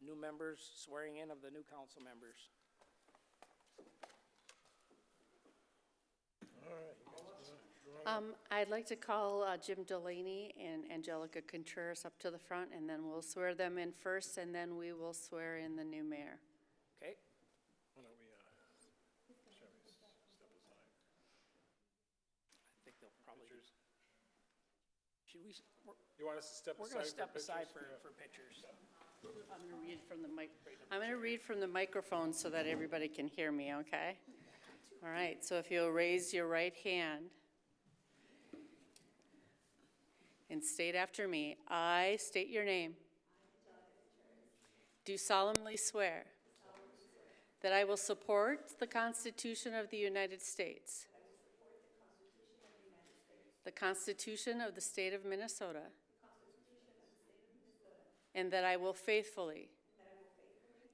new members, swearing in of the new council members. I'd like to call Jim Delaney and Angelica Contreras up to the front, and then we'll swear them in first, and then we will swear in the new mayor. Okay? Why don't we, shall we step aside? I think they'll probably, should we, You want us to step aside? we're going to step aside pictures? for pictures. I'm going to read from the microphone so that everybody can hear me, okay? All right, so if you'll raise your right hand and state after me. I state your name. Do solemnly swear that I will support the Constitution of the United States, the Constitution of the State of Minnesota, and that I will faithfully,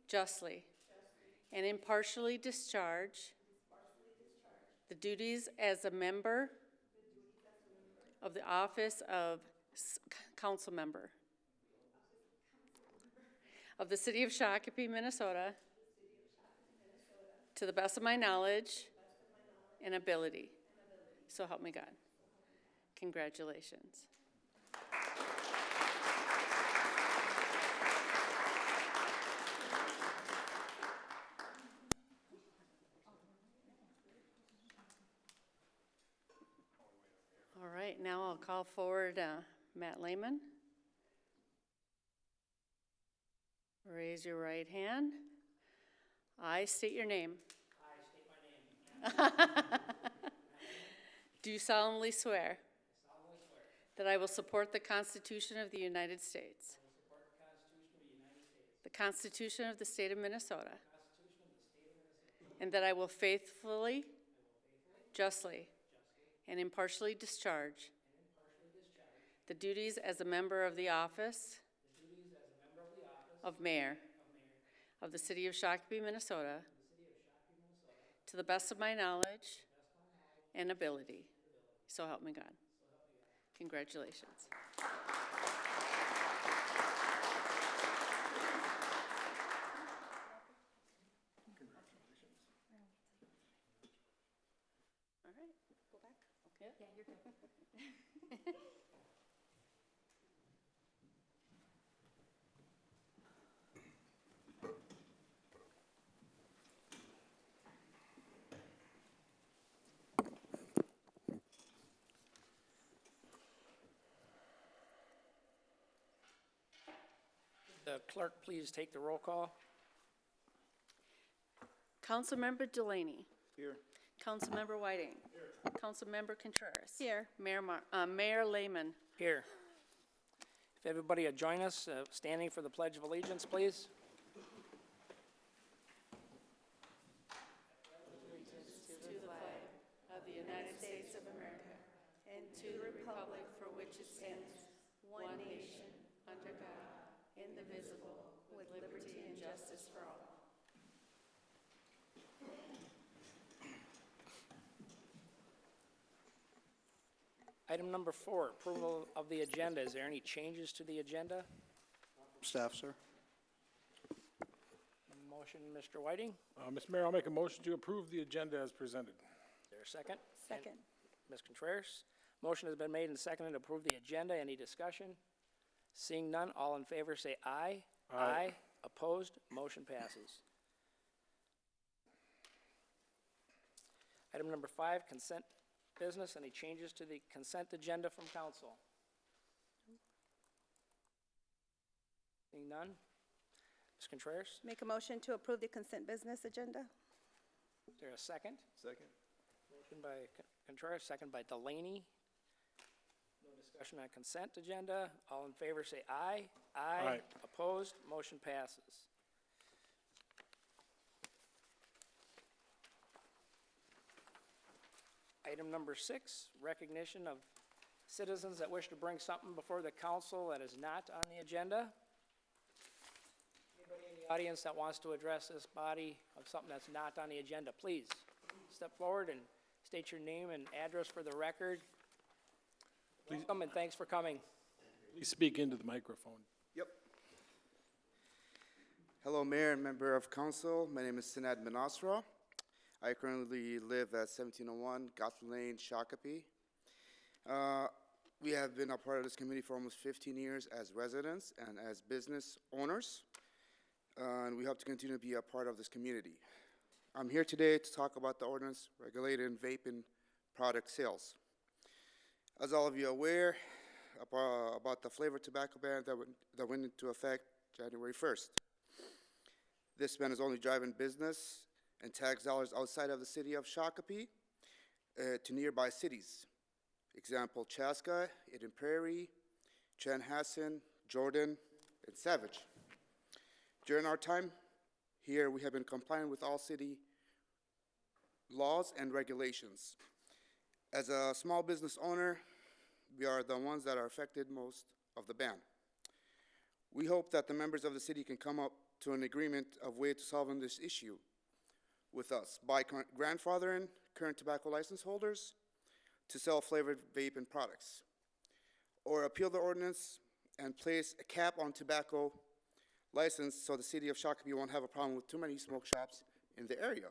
justly, and impartially discharge the duties as a member of the office of council member of the city of Shakopee, Minnesota, to the best of my knowledge and ability. So help me God. Congratulations. All right, now I'll call forward Matt Lehman. Raise your right hand. I state your name. I state my name. Do solemnly swear I solemnly swear that I will support the Constitution of the United States, I will support the Constitution of the United States, the Constitution of the State of Minnesota, the Constitution of the State of Minnesota, and that I will faithfully, justly, and impartially discharge the duties as a member of the office of mayor of the city of Shakopee, Minnesota, to the best of my knowledge and ability. So help me God. Congratulations. All right. Go back. Okay. Yeah, you're good. The clerk, please take the roll call. Councilmember Delaney. Here. Councilmember Whiting. Here. Councilmember Contreras. Here. Mayor Lehman. Here. If everybody would join us, standing for the Pledge of Allegiance, please. To the flag of the United States of America and to the republic for which it stands, one nation, under God, indivisible, with liberty and justice for all. Item number 4, approval of the agenda. Is there any changes to the agenda? Staff, sir. Motion, Mr. Whiting. Mr. Mayor, I'll make a motion to approve the agenda as presented. Is there a second? Second. Ms. Contreras. Motion has been made and seconded to approve the agenda. Any discussion? Seeing none, all in favor say aye. Aye. Opposed? Motion passes. Item number 5, consent business. Any changes to the consent agenda from council? Seeing none? Ms. Contreras, Make a motion to approve the consent business agenda? is there a second? Second. Motion by Contreras, second by Delaney. No discussion on consent agenda. All in favor say aye. Aye. Opposed? Motion passes. Item number 6, recognition of citizens that wish to bring something before the council that is not on the agenda. Anybody in the audience that wants to address this body of something that's not on the agenda, please step forward and state your name and address for the record. Welcome and thanks for coming. Please speak into the microphone. Yep. Hello, Mayor and Member of Council. My name is Sinad Manasra. I currently live at 1701 Gotham Lane, Shakopee. We have been a part of this community for almost 15 years as residents and as business owners, and we hope to continue to be a part of this community. I'm here today to talk about the ordinance regulating vaping product sales. As all of you are aware about the flavored tobacco ban that went into effect January 1st. This ban is only driving business and tax dollars outside of the city of Shakopee to nearby cities. Example, Chaska, Eden Prairie, Chanhassen, Jordan, and Savage. During our time here, we have been complying with all city laws and regulations. As a small business owner, we are the ones that are affected most of the ban. We hope that the members of the city can come up to an agreement of way to solving this issue with us by grandfathering current tobacco license holders to sell flavored vaping products, or appeal the ordinance and place a cap on tobacco license so the city of Shakopee won't have a problem with too many smoke shops in the area.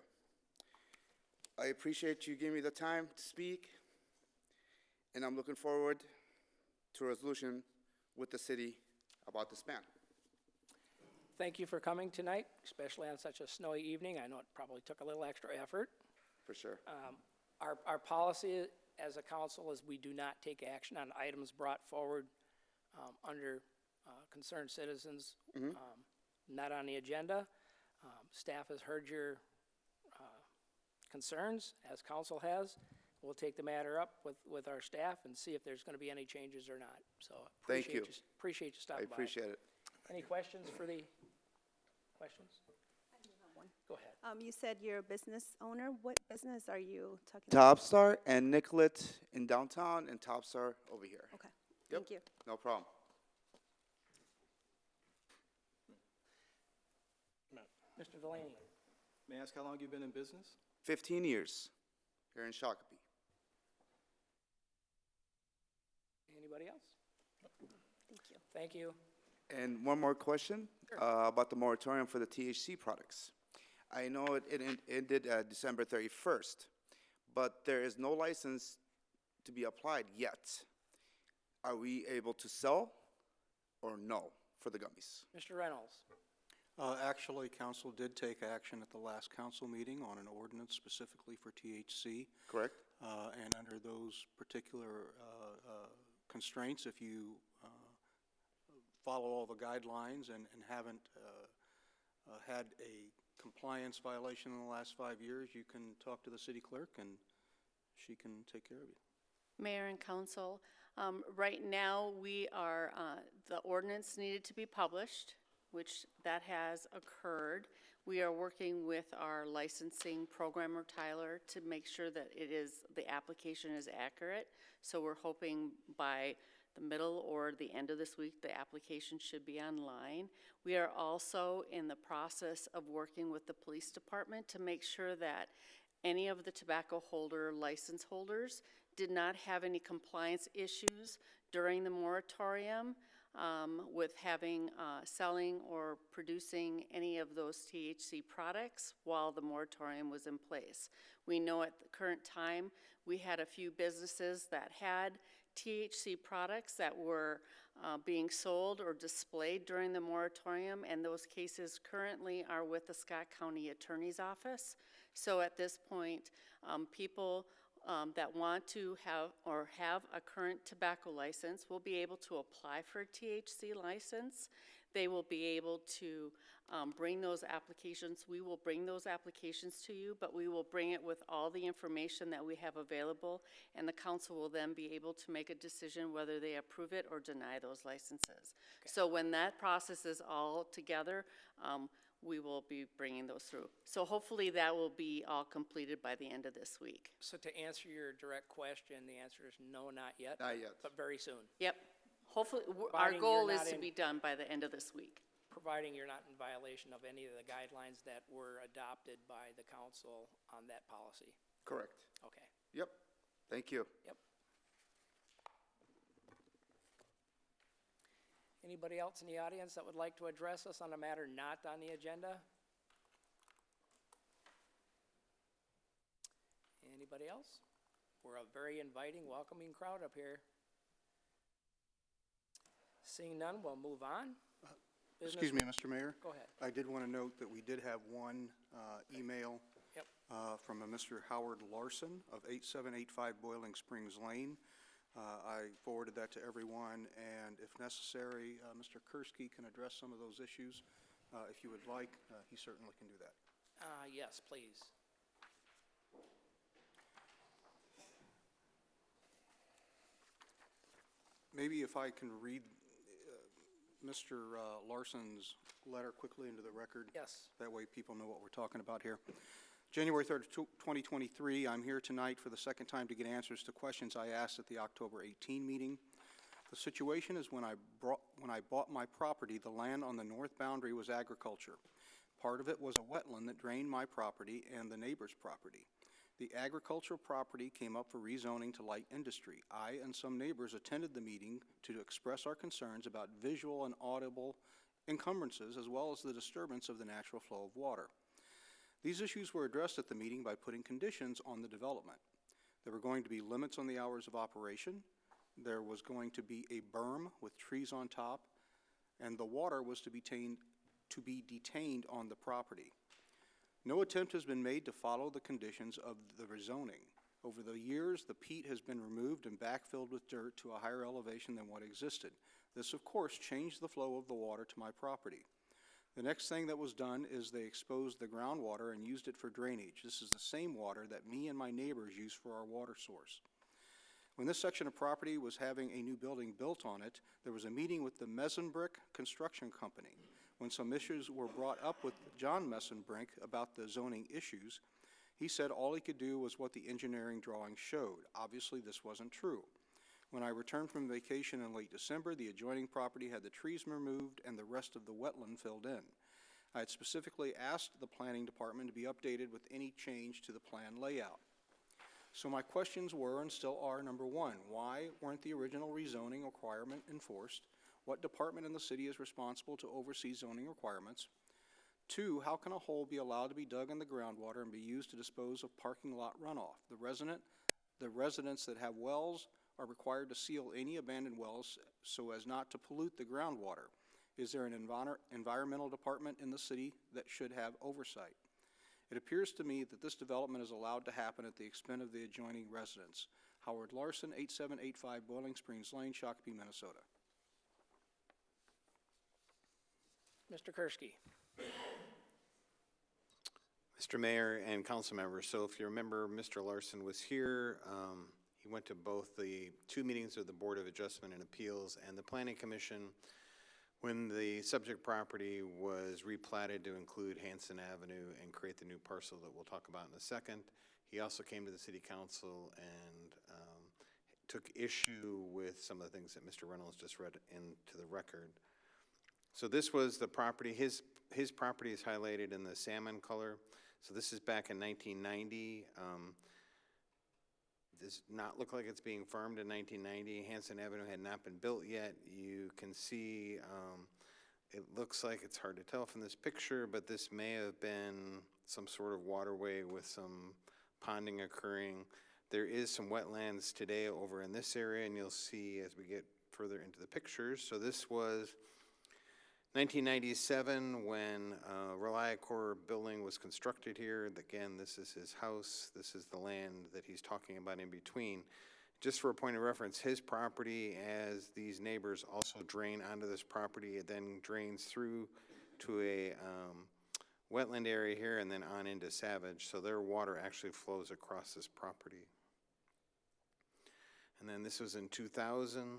I appreciate you giving me the time to speak, and I'm looking forward to a resolution with the city about this ban. Thank you for coming tonight, especially on such a snowy evening. I know it probably took a little extra effort. For sure. Our policy as a council is we do not take action on items brought forward under concerned citizens, not on the agenda. Staff has heard your concerns, as council has. We'll take the matter up with our staff and see if there's going to be any changes or not. So Thank you. Appreciate you stopping I by. appreciate it. Any questions for the questions? Go ahead. You said you're a business owner. What business are you talking about? Topstar and Nicollet in downtown and Topstar over here. Okay, Yep. thank you. No problem. Mr. Delaney. May I ask how long you've been in business? 15 years here in Shakopee. Anybody else? Thank you. Thank you. And one more question about the moratorium for the THC products. I know it ended December 31st, but there is no license to be applied yet. Are we able to sell or no for the gummies? Mr. Reynolds. Actually, council did take action at the last council meeting on an ordinance specifically for THC. Correct? And under those particular constraints, if you follow all the guidelines and haven't had a compliance violation in the last 5 years, you can talk to the city clerk and she can take care of you. Mayor and council, right now we are, the ordinance needed to be published, which that has occurred. We are working with our licensing programmer, Tyler, to make sure that the application is accurate. So we're hoping by the middle or the end of this week, the application should be online. We are also in the process of working with the police department to make sure that any of the tobacco holder license holders did not have any compliance issues during the moratorium with having, selling or producing any of those THC products while the moratorium was in place. We know at the current time, we had a few businesses that had THC products that were being sold or displayed during the moratorium, and those cases currently are with the Scott County Attorney's Office. So at this point, people that want to have a current tobacco license will be able to apply for a THC license. They will be able to bring those applications. We will bring those applications to you, but we will bring it with all the information that we have available, and the council will then be able to make a decision whether they approve it or deny those licenses. Okay. So when that process is all together, we will be bringing those through. So hopefully that will be all completed by the end of this week. So to answer your direct question, the answer is no, not yet. Not yet. But very soon, Yep. Hopefully, our Providing goal you're is not to in- be done by the end of this week. providing you're not in violation of any of the guidelines that were adopted by the council on that policy. Correct. Okay. Yep. Thank you. Yep. Anybody else in the audience that would like to address us on a matter not on the agenda? Anybody else? We're a very inviting, welcoming crowd up here. Seeing none, we'll move on. Excuse me, Mr. Mayor? Go ahead. I did want to note that we did have one email Yep. from a Mr. Howard Larson of 8785 Boiling Springs Lane. I forwarded that to everyone, and if necessary, Mr. Kursky can address some of those issues. If you would like, he certainly can do that. Yes, please. Maybe if I can read Mr. Larson's letter quickly into the record. Yes. That way people know what we're talking about here. January 3rd, 2023, I'm here tonight for the second time to get answers to questions I asked at the October 18 meeting. The situation is when I bought my property, the land on the north boundary was agriculture. Part of it was a wetland that drained my property and the neighbor's property. The agricultural property came up for rezoning to light industry. I and some neighbors attended the meeting to express our concerns about visual and audible encumbrances as well as the disturbance of the natural flow of water. These issues were addressed at the meeting by putting conditions on the development. There were going to be limits on the hours of operation. There was going to be a berm with trees on top, and the water was to be detained on the property. No attempt has been made to follow the conditions of the rezoning. Over the years, the peat has been removed and backfilled with dirt to a higher elevation than what existed. This, of course, changed the flow of the water to my property. The next thing that was done is they exposed the groundwater and used it for drainage. This is the same water that me and my neighbors use for our water source. When this section of property was having a new building built on it, there was a meeting with the Mesenbrick Construction Company. When some issues were brought up with John Mesenbrick about the zoning issues, he said all he could do was what the engineering drawings showed. Obviously, this wasn't true. When I returned from vacation in late December, the adjoining property had the trees removed and the rest of the wetland filled in. I had specifically asked the planning department to be updated with any change to the plan layout. So my questions were and still are, number one, why weren't the original rezoning requirement enforced? What department in the city is responsible to oversee zoning requirements? Two, how can a hole be allowed to be dug in the groundwater and be used to dispose of parking lot runoff? The residents that have wells are required to seal any abandoned wells so as not to pollute the groundwater. Is there an environmental department in the city that should have oversight? It appears to me that this development is allowed to happen at the expense of the adjoining residents. Howard Larson, 8785 Boiling Springs Lane, Shakopee, Minnesota. Mr. Kursky. Mr. Mayor and council members, so if you remember, Mr. Larson was here. He went to both the two meetings of the Board of Adjustment and Appeals and the Planning Commission when the subject property was replatted to include Hanson Avenue and create the new parcel that we'll talk about in a second. He also came to the City Council and took issue with some of the things that Mr. Reynolds just read into the record. So this was the property. His property is highlighted in the salmon color. So this is back in 1990. Does not look like it's being farmed in 1990. Hanson Avenue had not been built yet. You can see it looks like, it's hard to tell from this picture, but this may have been some sort of waterway with some ponding occurring. There is some wetlands today over in this area, and you'll see as we get further into the pictures. So this was 1997 when ReliaCorp building was constructed here. Again, this is his house. This is the land that he's talking about in between. Just for a point of reference, his property, as these neighbors also drain onto this property, it then drains through to a wetland area here and then on into Savage. So their water actually flows across this property. And then this was in 2000.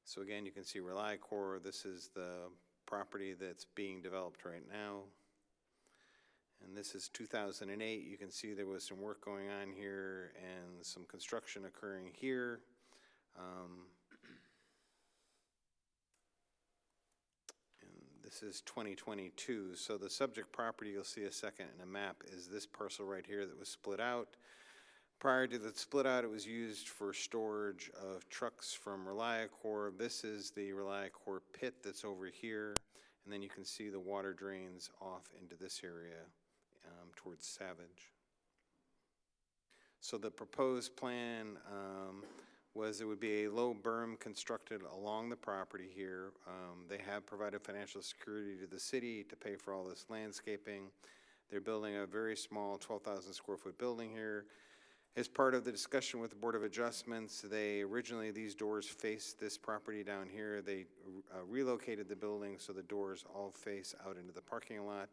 So again, you can see ReliaCorp. This is the property that's being developed right now. And this is 2008. You can see there was some work going on here and some construction occurring here. And this is 2022. So the subject property, you'll see a second in a map, is this parcel right here that was split out. Prior to the split out, it was used for storage of trucks from ReliaCorp. This is the ReliaCorp pit that's over here, and then you can see the water drains off into this area towards Savage. So the proposed plan was it would be a low berm constructed along the property here. They have provided financial security to the city to pay for all this landscaping. They're building a very small 12,000 square foot building here. As part of the discussion with the Board of Adjustments, originally these doors faced this property down here. They relocated the building so the doors all face out into the parking lot.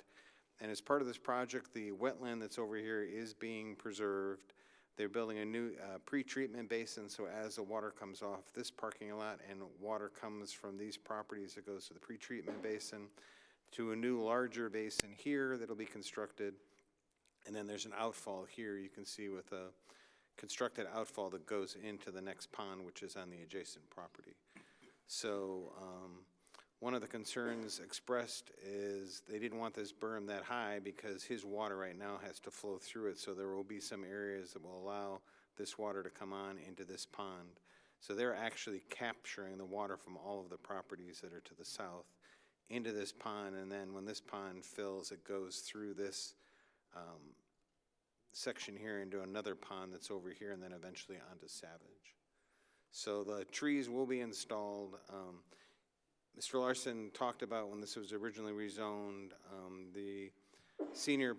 And as part of this project, the wetland that's over here is being preserved. They're building a new pre-treatment basin, so as the water comes off this parking lot and water comes from these properties, it goes to the pre-treatment basin, to a new larger basin here that'll be constructed. And then there's an outfall here you can see with a constructed outfall that goes into the next pond, which is on the adjacent property. So one of the concerns expressed is they didn't want this berm that high because his water right now has to flow through it. So there will be some areas that will allow this water to come on into this pond. So they're actually capturing the water from all of the properties that are to the south into this pond. And then when this pond fills, it goes through this section here into another pond that's over here and then eventually onto Savage. So the trees will be installed. Mr. Larson talked about when this was originally rezoned, the senior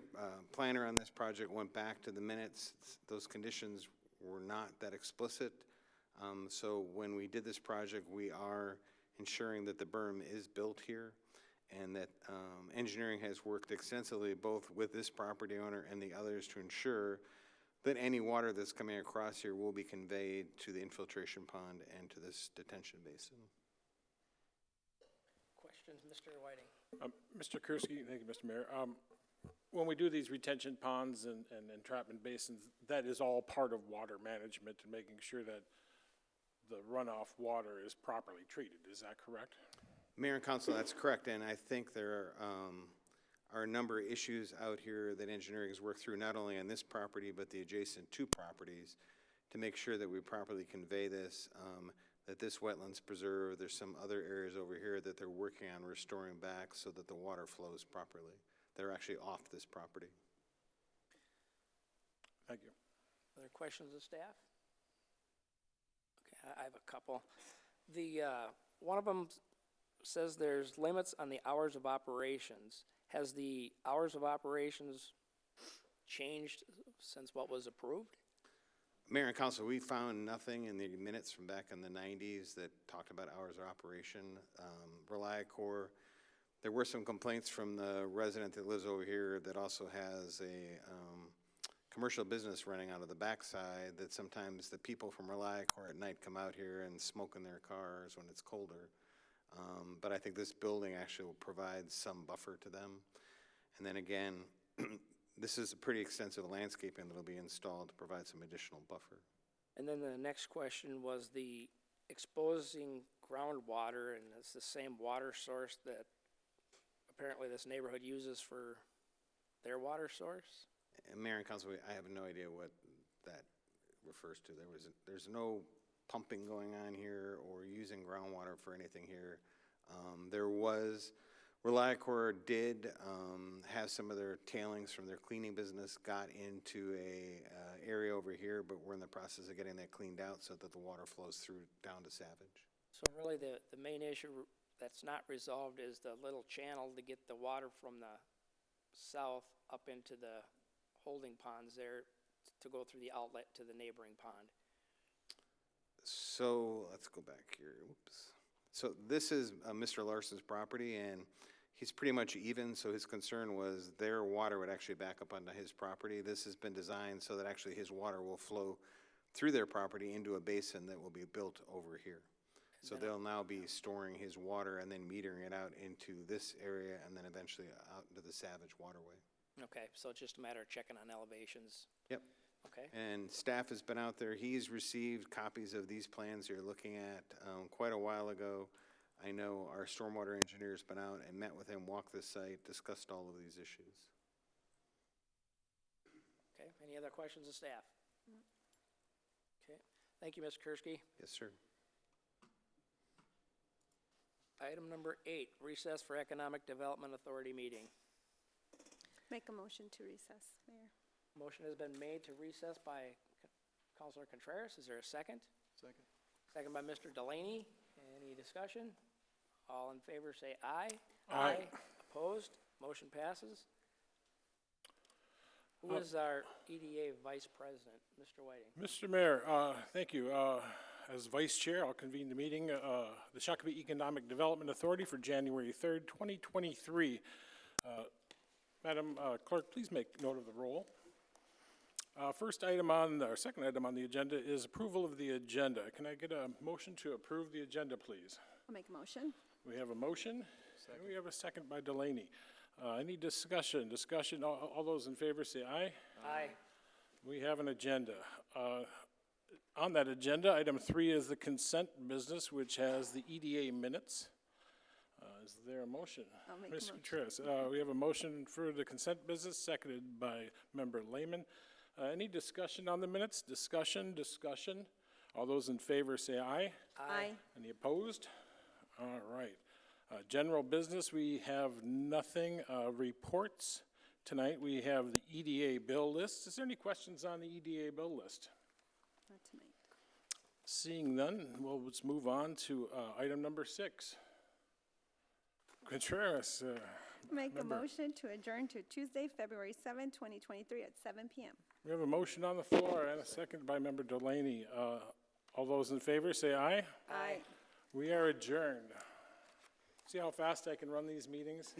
planner on this project went back to the minutes. Those conditions were not that explicit. So when we did this project, we are ensuring that the berm is built here and that engineering has worked extensively both with this property owner and the others to ensure that any water that's coming across here will be conveyed to the infiltration pond and to this detention basin. Questions, Mr. Whiting? Mr. Kursky, thank you, Mr. Mayor. When we do these retention ponds and entrapment basins, that is all part of water management and making sure that the runoff water is properly treated. Is that correct? Mayor and Council, that's correct, and I think there are a number of issues out here that engineering has worked through, not only on this property, but the adjacent two properties, to make sure that we properly convey this, that this wetland's preserved. There's some other areas over here that they're working on restoring back so that the water flows properly. They're actually off this property. Thank you. Other questions of staff? Okay, I have a couple. One of them says there's limits on the hours of operations. Has the hours of operations changed since what was approved? Mayor and Council, we found nothing in the minutes from back in the 90s that talked about hours of operation. ReliaCorp, there were some complaints from the resident that lives over here that also has a commercial business running out of the backside, that sometimes the people from ReliaCorp at night come out here and smoke in their cars when it's colder. But I think this building actually will provide some buffer to them. And then again, this is a pretty extensive landscaping that will be installed to provide some additional buffer. And then the next question was the exposing groundwater, and it's the same water source that apparently this neighborhood uses for their water source? And Mayor and Council, I have no idea what that refers to. There's no pumping going on here or using groundwater for anything here. ReliaCorp did have some of their tailings from their cleaning business got into a area over here, but we're in the process of getting that cleaned out so that the water flows through down to Savage. So really the main issue that's not resolved is the little channel to get the water from the south up into the holding ponds there to go through the outlet to the neighboring pond. So let's go back here. Oops. So this is Mr. Larson's property, and he's pretty much even, so his concern was their water would actually back up onto his property. This has been designed so that actually his water will flow through their property into a basin that will be built over here. So they'll now be storing his water and then metering it out into this area and then eventually out into the Savage waterway. Okay, so it's just a matter of checking on elevations. Yep. Okay. And staff has been out there. He's received copies of these plans you're looking at quite a while ago. I know our stormwater engineer's been out and met with him, walked the site, discussed all of these issues. Okay, any other questions of staff? Okay, thank you, Ms. Kersky. Yes, sir. Item number 8, recess for Economic Development Authority meeting. Make a motion to recess, Mayor. Motion has been made to recess by Councilor Contreras. Is there a second? Second. Second by Mr. Delaney. Any discussion? All in favor say aye. Aye. Opposed? Motion passes. Who is our EDA Vice President? Mr. Whiting. Mr. Mayor, thank you. As Vice Chair, I'll convene the meeting, the Shakopee Economic Development Authority for January 3rd, 2023. Madam Clerk, please make note of the roll. First item on, or second item on the agenda is approval of the agenda. Can I get a motion to approve the agenda, please? I'll make a motion. We have a motion, and we have a second by Delaney. Any discussion? Discussion, all those in favor say aye. Aye. We have an agenda. On that agenda, item 3 is the consent business, which has the EDA minutes. Is there a motion? I'll make a Ms. motion. Contreras, we have a motion for the consent business, seconded by Member Lehman. Any discussion on the minutes? Discussion, discussion. All those in favor say aye. Aye. Any opposed? All right. General business, we have nothing. Reports. Tonight, we have the EDA bill list. Is there any questions on the EDA bill list? Not tonight. Seeing none, well, let's move on to item number 6. Contreras, Make a Member. motion to adjourn to Tuesday, February 7th, 2023 at 7 PM. we have a motion on the floor and a second by Member Delaney. All those in favor say aye. Aye. We are adjourned. See how fast I can run these meetings?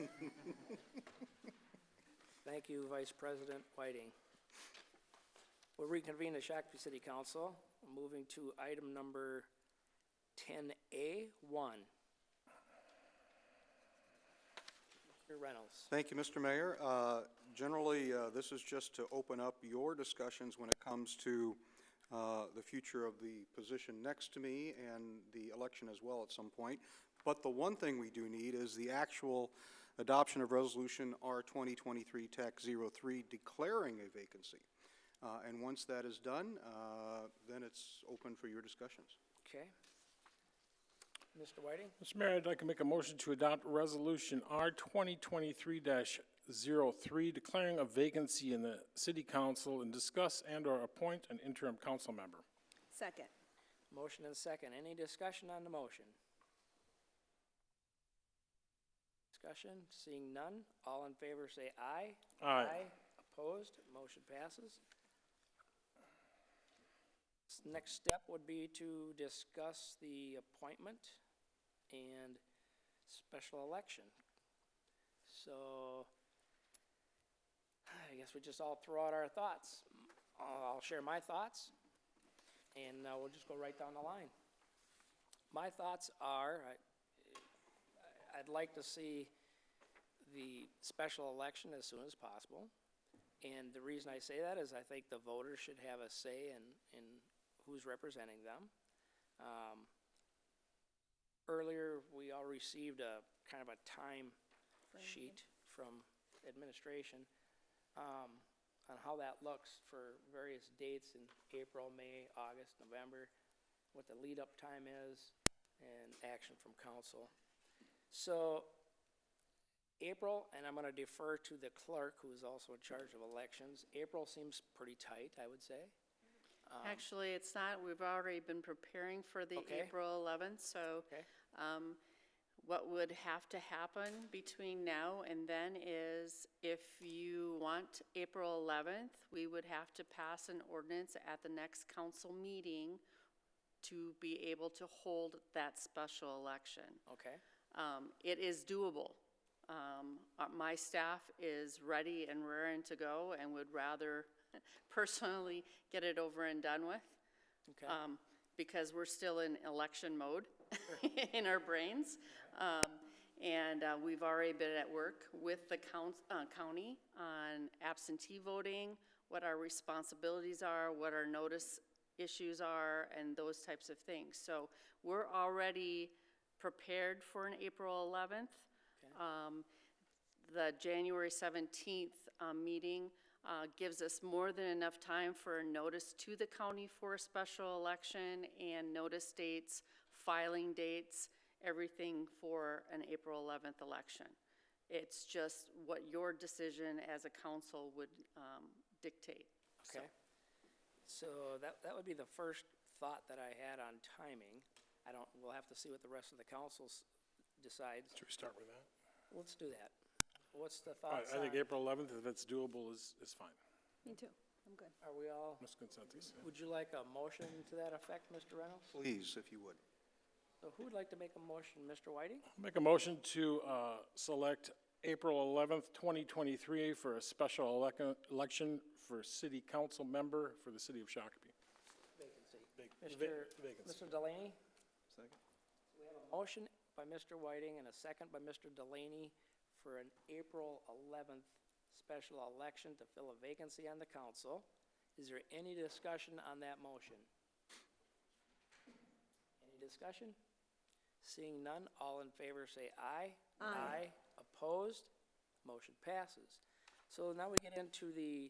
Thank you, Vice President Whiting. We'll reconvene the Shakopee City Council, moving to item number 10A1. Mr. Reynolds. Thank you, Mr. Mayor. Generally, this is just to open up your discussions when it comes to the future of the position next to me and the election as well at some point. But the one thing we do need is the actual adoption of Resolution R 2023-03 declaring a vacancy. And once that is done, then it's open for your discussions. Okay. Mr. Whiting? Mr. Mayor, I'd like to make a motion to adopt Resolution R 2023-03 declaring a vacancy in the City Council and discuss and/or appoint an interim council member. Second. Motion and second. Any discussion on the motion? Discussion? Seeing none. All in favor say aye. Aye. Opposed? Motion passes. Next step would be to discuss the appointment and special election. So I guess we just all throw out our thoughts. I'll share my thoughts, and we'll just go right down the line. My thoughts are, I'd like to see the special election as soon as possible. And the reason I say that is I think the voters should have a say in who's representing them. Earlier, we all received a kind of a time sheet from administration on how that looks for various dates in April, May, August, November, what the lead-up time is, and action from council. So April, and I'm going to defer to the clerk, who is also in charge of elections. April seems pretty tight, I would say. Actually, it's not. We've already been preparing for the Okay. April 11th, so Okay. what would have to happen between now and then is if you want April 11th, we would have to pass an ordinance at the next council meeting to be able to hold that special election. Okay. It is doable. My staff is ready and raring to go and would rather personally get it over and done with. Okay. Because we're still in election mode in our brains. And we've already been at work with the county on absentee voting, what our responsibilities are, what our notice issues are, and those types of things. So we're already prepared for an April 11th. The January 17th meeting, gives us more than enough time for a notice to the county for a special election and notice dates, filing dates, everything for an April 11th election. It's just what your decision as a council would dictate. So- Okay. So that would be the first thought that I had on timing. We'll have to see what the rest of the council decides. Should we start with that? Let's do that. What's the I thoughts think on, April 11th, if it's doable, is fine. Me too. I'm good. are we all, Most consensus. Yeah. would you like a motion to that effect, Mr. Reynolds? Please, if you would. So who would like to make a motion, Mr. Whiting? Make a motion to select April 11th, 2023 for a special election for city council member for the city of Shakopee. Mr. Delaney? Second. We have a motion by Mr. Whiting and a second by Mr. Delaney for an April 11th special election to fill a vacancy on the council. Is there any discussion on that motion? Any discussion? Seeing none, all in favor say aye. Aye. Opposed? Motion passes. So now we get into the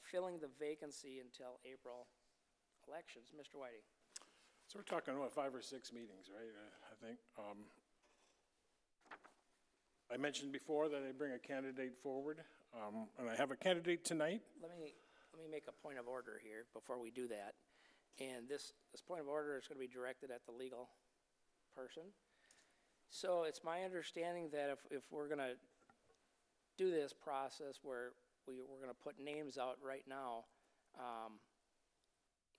filling the vacancy until April elections. Mr. Whiting? So we're talking, what, 5 or 6 meetings, right, I think. I mentioned before that I bring a candidate forward, and I have a candidate tonight. Let me make a point of order here before we do that. And this point of order is going to be directed at the legal person. So it's my understanding that if we're going to do this process where we're going to put names out right now,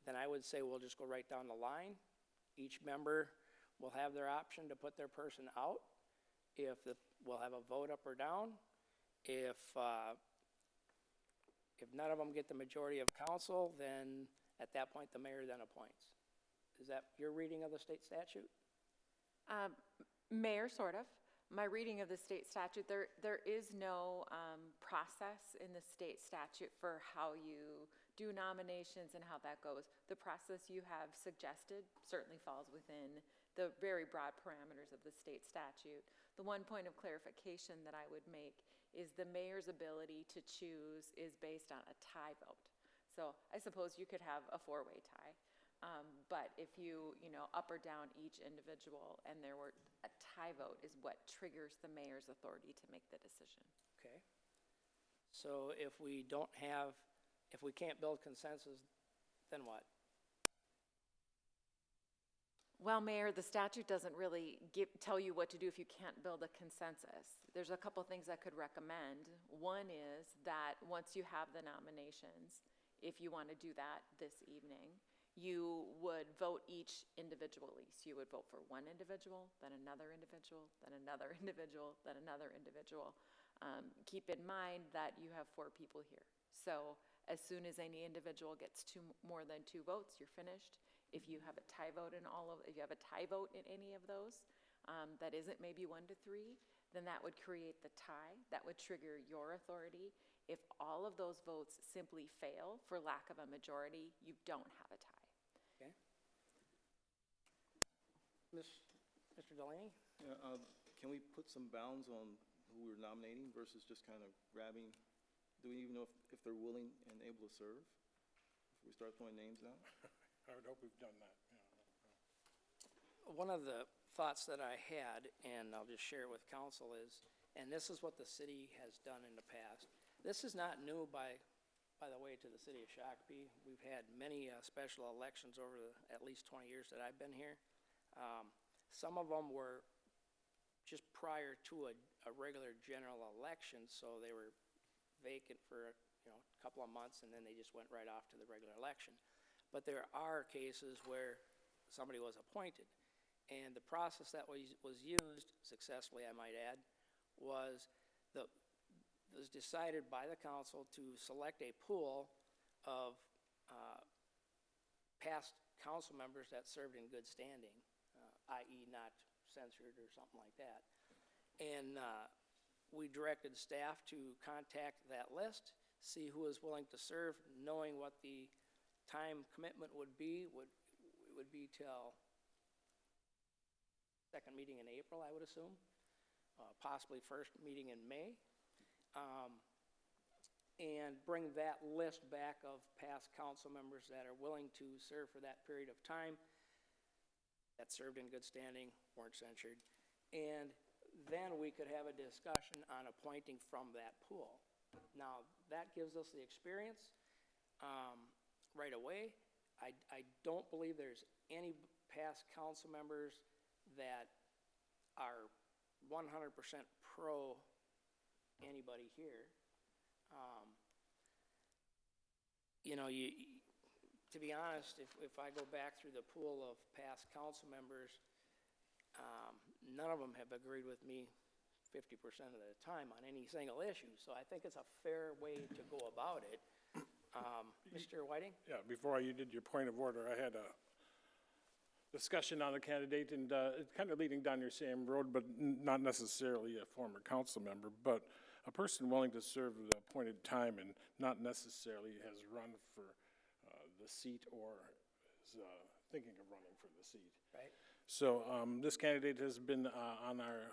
then I would say we'll just go right down the line. Each member will have their option to put their person out. We'll have a vote up or down. If none of them get the majority of council, then at that point, the mayor then appoints. Is that your reading of the state statute? Mayor, sort of. My reading of the state statute, there is no process in the state statute for how you do nominations and how that goes. The process you have suggested certainly falls within the very broad parameters of the state statute. The one point of clarification that I would make is the mayor's ability to choose is based on a tie vote. So I suppose you could have a 4-way tie. But if you up or down each individual and there were a tie vote is what triggers the mayor's authority to make the decision. Okay. So if we can't build consensus, then what? Well, Mayor, the statute doesn't really tell you what to do if you can't build a consensus. There's a couple things I could recommend. One is that once you have the nominations, if you want to do that this evening, you would vote each individually. So you would vote for one individual, then another individual, then another individual, then another individual. Keep in mind that you have 4 people here. So as soon as any individual gets more than 2 votes, you're finished. If you have a tie vote in any of those, that isn't maybe 1 to 3, then that would create the tie. That would trigger your authority. If all of those votes simply fail for lack of a majority, you don't have a tie. Okay. Mr. Delaney? Yeah, can we put some bounds on who we're nominating versus just kind of grabbing? Do we even know if they're willing and able to serve? If we start throwing names out? I would hope we've done that. One of the thoughts that I had, and I'll just share it with council, is, and this is what the city has done in the past. This is not new, by the way, to the city of Shakopee. We've had many special elections over at least 20 years that I've been here. Some of them were just prior to a regular general election, so they were vacant for a couple of months, and then they just went right off to the regular election. But there are cases where somebody was appointed, and the process that was used successfully, I might add, was decided by the council to select a pool of past council members that served in good standing, i.e. not censored or something like that. And we directed staff to contact that list, see who was willing to serve, knowing what the time commitment would be till second meeting in April, I would assume, possibly first meeting in May. and bring that list back of past council members that are willing to serve for that period of time, that served in good standing, weren't censured, and then we could have a discussion on appointing from that pool. Now, that gives us the experience right away. I don't believe there's any past council members that are 100% pro anybody here. You know, to be honest, if I go back through the pool of past council members, none of them have agreed with me 50% of the time on any single issue. So I think it's a fair way to go about it. Mr. Whiting? Yeah, before you did your point of order, I had a discussion on a candidate, and it's kind of leading down your same road, but not necessarily a former council member, but a person willing to serve the appointed time and not necessarily has run for the seat or is thinking of running for the seat. Right. So this candidate has been on our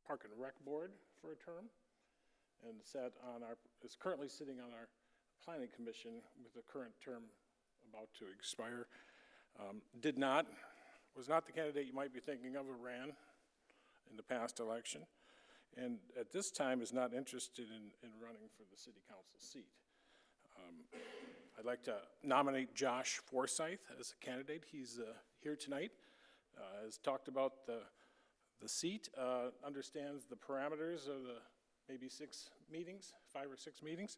Park and Rec Board for a term and is currently sitting on our Planning Commission with the current term about to expire. Was not the candidate you might be thinking of who ran in the past election, and at this time is not interested in running for the city council seat. I'd like to nominate Josh Forsyth as a candidate. He's here tonight, has talked about the seat, understands the parameters of the maybe 5 or 6 meetings,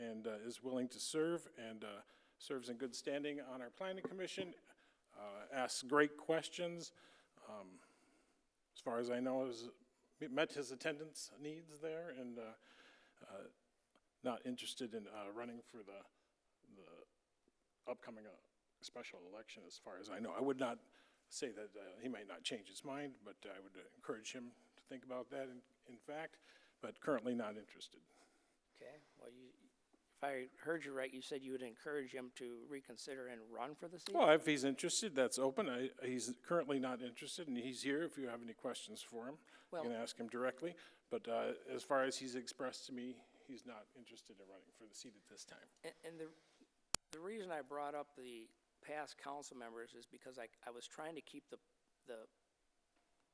and is willing to serve and serves in good standing on our planning commission, asks great questions. As far as I know, has met his attendance needs there, and not interested in running for the upcoming special election, as far as I know. I would not say that he might not change his mind, but I would encourage him to think about that, in fact, but currently not interested. Okay, well, if I heard you right, you said you would encourage him to reconsider and run for the seat? Well, if he's interested, that's open. He's currently not interested, and he's here if you have any questions for him. Well, you can ask him directly, but as far as he's expressed to me, he's not interested in running for the seat at this time. And the reason I brought up the past council members is because I was trying to keep the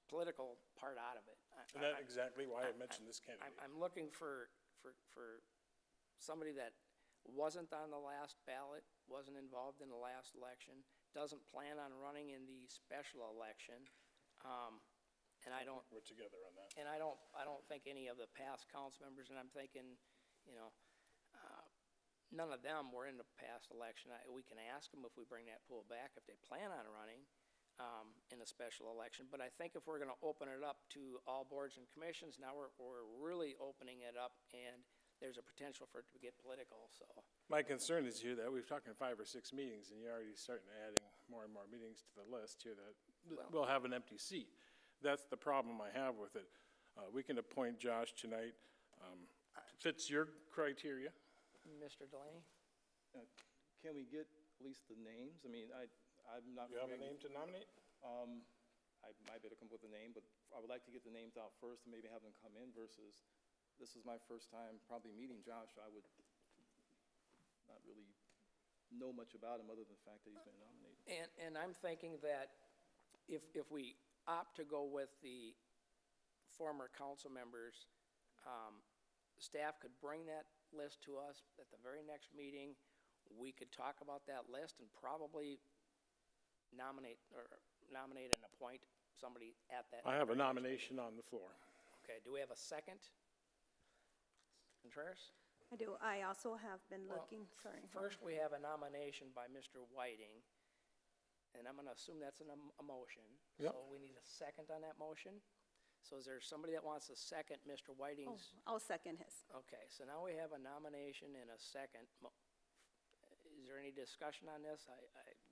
political part out of it. And that's exactly why I mentioned this candidate. I'm looking for somebody that wasn't on the last ballot, wasn't involved in the last election, doesn't plan on running in the special election, and I don't. We're together on that. And I don't think any of the past council members, and I'm thinking, you know, none of them were in the past election. We can ask them if we bring that pool back if they plan on running in a special election. But I think if we're going to open it up to all boards and commissions, now we're really opening it up, and there's a potential for it to get political. So my concern is here that we've talking 5 or 6 meetings, and you're already starting adding more and more meetings to the list here that we'll have an empty seat. That's the problem I have with it. We can appoint Josh tonight. Fits your criteria. Mr. Delaney? Can we get at least the names? I mean, I'm not. You have a name to nominate? I might be able to come up with a name, but I would like to get the names out first and maybe have them come in versus, this is my first time probably meeting Josh. I would not really know much about him other than the fact that he's been nominated. And I'm thinking that if we opt to go with the former council members, staff could bring that list to us at the very next meeting. We could talk about that list and probably nominate and appoint somebody at that. I have a nomination on the floor. Okay, do we have a second? Contreras? I do. I also have been Well, looking, sorry. First, we have a nomination by Mr. Whiting, and I'm gonna assume that's a motion. Yep. So we need a second on that motion. So is there somebody that wants to second Mr. Oh, Whiting's? I'll second his. Okay, so now we have a nomination and a second. Is there any discussion on this?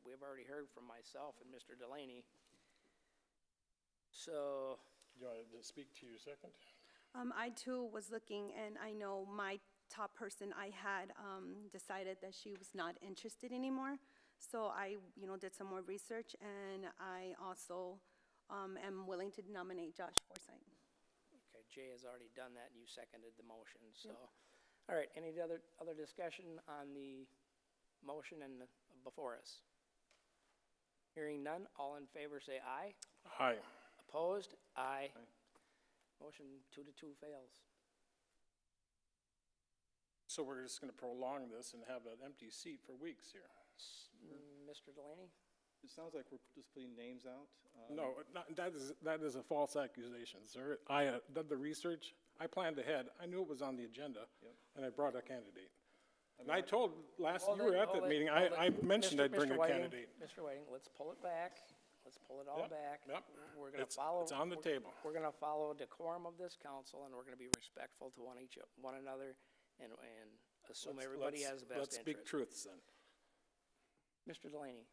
We've already heard from myself and Mr. Delaney. So, Do you want to speak to your second? I too was looking, and I know my top person I had decided that she was not interested anymore. So I, did some more research, and I also am willing to nominate Josh Forsyth. okay, Jay has already done that, and you seconded the motion, so. All right, any other discussion on the motion and before us? Hearing none, all in favor say aye. Aye. Opposed? Aye. Motion 2-2 fails. So we're just gonna prolong this and have an empty seat for weeks here? Mr. Delaney? It sounds like we're just putting names out. No, that is a false accusation, sir. I did the research, I planned ahead, I knew it was on the agenda, and I brought a candidate. And I told, you were at that meeting, I mentioned I'd bring a candidate. Mr. Whiting, let's pull it back. Let's pull it all Yep, back. yep. We're gonna It's follow. on the table. We're gonna follow decorum of this council, and we're gonna be respectful to one another, and assume everybody has the best Let's speak interest. truths then. Mr. Delaney,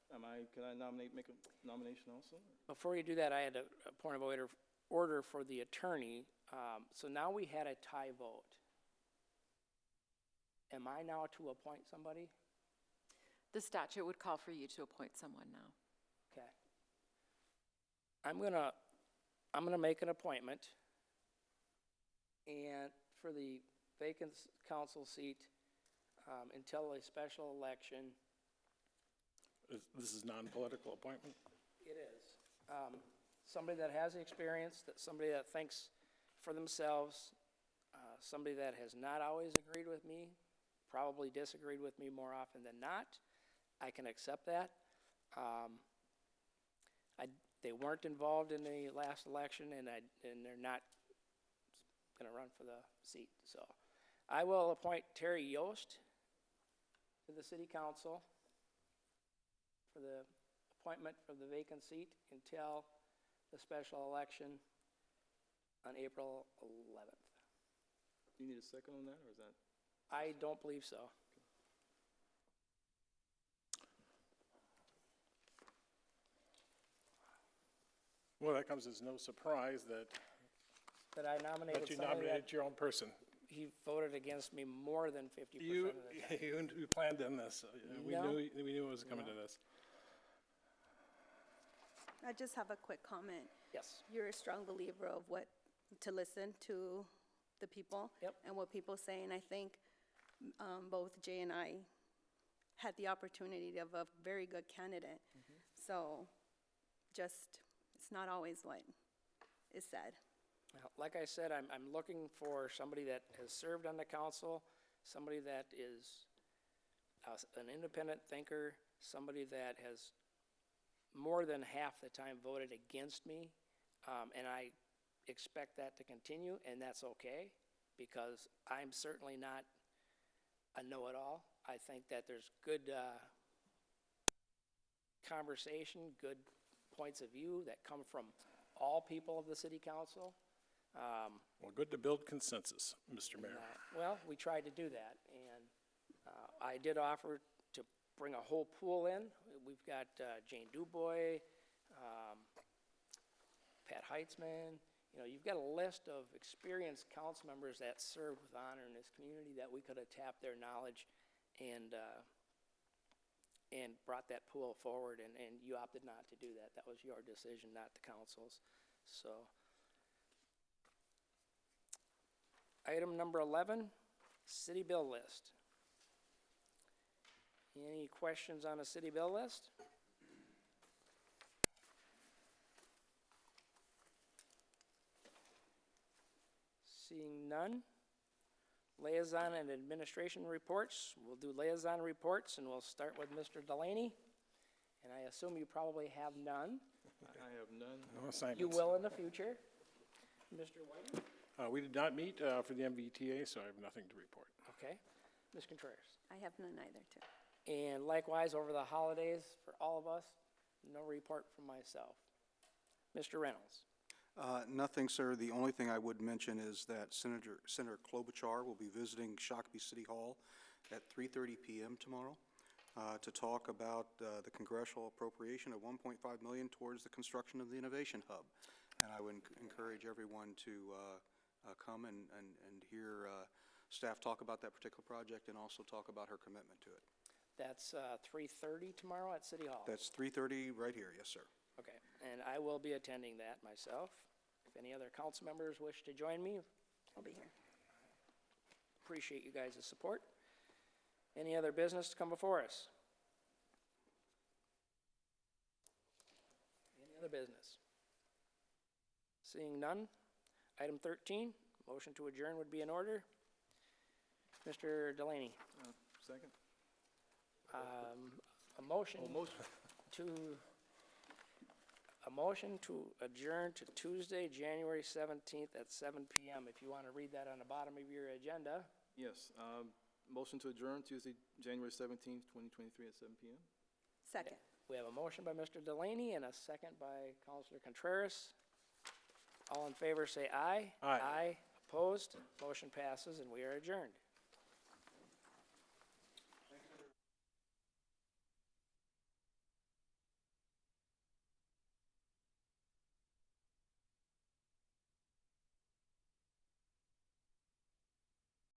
Can I make a nomination also? before you do that, I had a point of order for the attorney. So now we had a tie vote. Am I now to appoint somebody? The statute would call for you to appoint someone now. Okay. I'm gonna make an appointment, and for the vacant council seat, until a special election. This is non-political appointment? It is. Somebody that has the experience, somebody that thinks for themselves, somebody that has not always agreed with me, probably disagreed with me more often than not. I can accept that. They weren't involved in the last election, and they're not gonna run for the seat, so. I will appoint Terry Yost to the city council for the appointment of the vacant seat until the special election on April 11th. Do you need a second on that, or is that? I don't believe so. Well, that comes as no surprise that That I nominated you somebody that nominated your own person. he voted against me more than 50% You, of the time. you planned on this. We No. knew it was coming to this. I just have a quick comment. Yes. You're a strong believer of to listen to the people. Yep. And what people say, and I think both Jay and I had the opportunity of a very good candidate. So it's not always what is said. Well, like I said, I'm looking for somebody that has served on the council, somebody that is an independent thinker, somebody that has more than half the time voted against me, and I expect that to continue, and that's okay, because I'm certainly not a know-it-all. I think that there's good conversation, good points of view that come from all people of the city council. Well, good to build consensus, Mr. Mayor. Well, we tried to do that, and I did offer to bring a whole pool in. We've got Jane Dubois, Pat Heitzman. You know, you've got a list of experienced council members that served with honor in this community that we could have tapped their knowledge and brought that pool forward, and you opted not to do that. That was your decision, not the council's. So, item number 11, city bill list. Any questions on the city bill list? Seeing none. Liaison and administration reports. We'll do liaison reports, and we'll start with Mr. Delaney. And I assume you probably have none. I have none. No assignments. You will in the future. Mr. Whiting? We did not meet for the MVTA, so I have nothing to report. Okay. Ms. Contreras? I have none either, too. And likewise, over the holidays, for all of us, no report from myself. Mr. Reynolds? Nothing, sir. The only thing I would mention is that Senator Klobuchar will be visiting Shakopee City Hall at 3:30 p.m. tomorrow to talk about the congressional appropriation of $1.5 million towards the construction of the Innovation Hub. And I would encourage everyone to come and hear staff talk about that particular project and also talk about her commitment to it. That's 3:30 tomorrow at City Hall? That's 3:30 right here, yes, sir. Okay, and I will be attending that myself. If any other council members wish to join me, I'll be here. appreciate you guys' support. Any other business to come before us? Any other business? Seeing none. Item 13, motion to adjourn would be in order. Mr. Delaney, Second? a motion Oh, motion. a motion to adjourn to Tuesday, January 17th at 7 PM. If you want to read that on the bottom of your agenda. Yes, motion to adjourn Tuesday, January 17th, 2023 at 7 PM. Second. We have a motion by Mr. Delaney and a second by Counselor Contreras. All in favor, say aye. Aye. Aye. Opposed? Motion passes and we are adjourned.